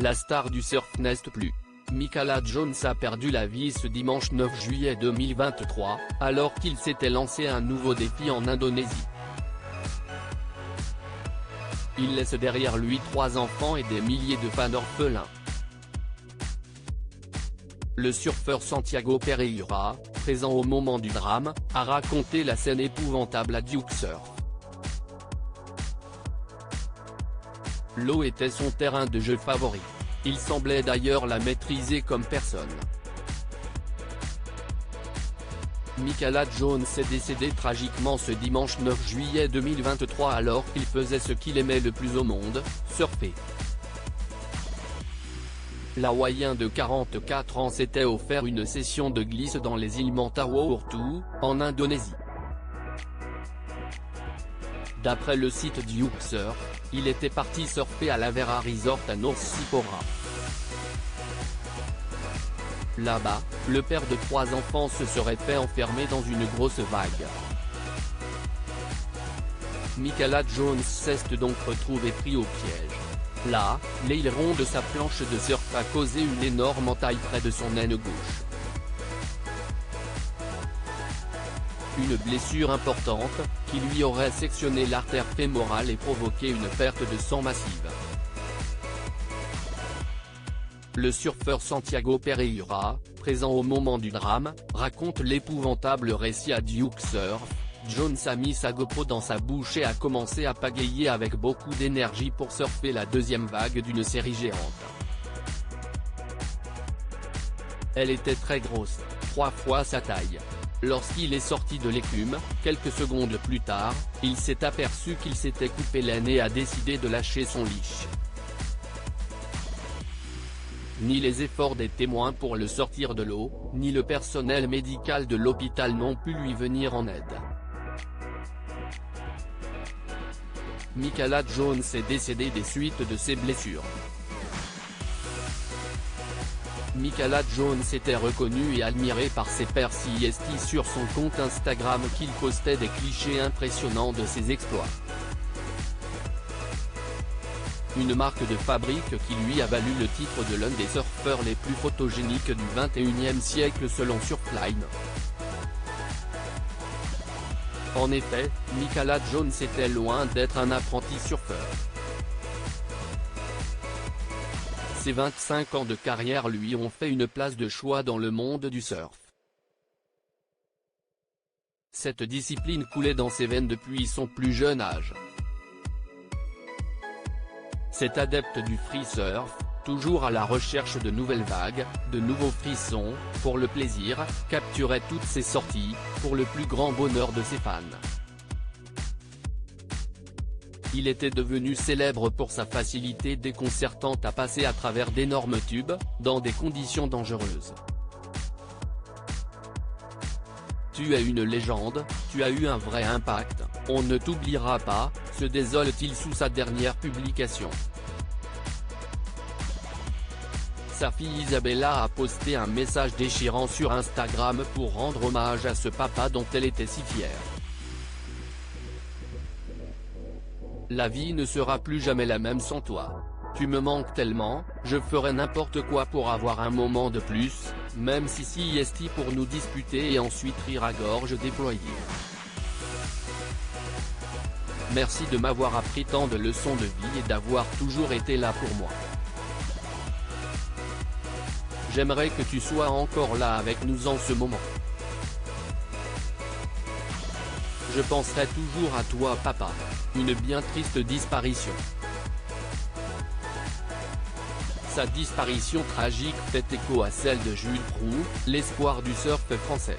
La star du surf n'est plus. Micala Jones a perdu la vie ce dimanche 9 juillet 2023, alors qu'il s'était lancé un nouveau défi en Indonésie. Il laisse derrière lui 3 enfants et des milliers de fans orphelins. Le surfeur Santiago Pereira, présent au moment du drame, a raconté la scène épouvantable à Duke Surf. L'eau était son terrain de jeu favori. Il semblait d'ailleurs la maîtriser comme personne. Micala Jones est décédé tragiquement ce dimanche 9 juillet 2023 alors qu'il faisait ce qu'il aimait le plus au monde, surfer. L'Hawaïen de 44 ans s'était offert une session de glisse dans les îles Mentawai, en Indonésie. D'après le site Duke Surf, il était parti surfer à la Vera Resort à North Sipora. Là-bas, le père de 3 enfants se serait fait enfermer dans une grosse vague. Micala Jones s'est donc retrouvé pris au piège. Là, l'aileron de sa planche de surf a causé une énorme entaille près de son aine gauche. Une blessure importante, qui lui aurait sectionné l'artère fémorale et provoqué une perte de sang massive. Le surfeur Santiago Pereira, présent au moment du drame, raconte l'épouvantable récit à Duke Surf. Jones a mis sa GoPro dans sa bouche et a commencé à pagayer avec beaucoup d'énergie pour surfer la deuxième vague d'une série géante. Elle était très grosse, 3 fois sa taille. Lorsqu'il est sorti de l'écume, quelques secondes plus tard, il s'est aperçu qu'il s'était coupé l'aine et a décidé de lâcher son leash. Ni les efforts des témoins pour le sortir de l'eau, ni le personnel médical de l'hôpital n'ont pu lui venir en aide. Micala Jones est décédé des suites de ses blessures. Micala Jones était reconnu et admiré par ses pairs CST sur son compte Instagram qu'il postait des clichés impressionnants de ses exploits. Une marque de fabrique qui lui a valu le titre de l'un des surfeurs les plus photogéniques du XXIe siècle selon Surfline. En effet, Micala Jones était loin d'être un apprenti surfeur. Ses 25 ans de carrière lui ont fait une place de choix dans le monde du surf. Cette discipline coulait dans ses veines depuis son plus jeune âge. Cet adepte du free surf, toujours à la recherche de nouvelles vagues, de nouveaux frissons, pour le plaisir, capturait toutes ses sorties, pour le plus grand bonheur de ses fans. Il était devenu célèbre pour sa facilité déconcertante à passer à travers d'énormes tubes, dans des conditions dangereuses. Tu es une légende, tu as eu un vrai impact, on ne t'oubliera pas, se désole-t-il sous sa dernière publication. Sa fille Isabella a posté un message déchirant sur Instagram pour rendre hommage à ce papa dont elle était si fière. La vie ne sera plus jamais la même sans toi. Tu me manques tellement, je ferai n'importe quoi pour avoir un moment de plus, même si CST pour nous disputer et ensuite rire à gorge déployée. Merci de m'avoir appris tant de leçons de vie et d'avoir toujours été là pour moi. J'aimerais que tu sois encore là avec nous en ce moment. Je penserai toujours à toi papa. Une bien triste disparition. Sa disparition tragique fait écho à celle de Jules Proulx, l'espoir du surf français.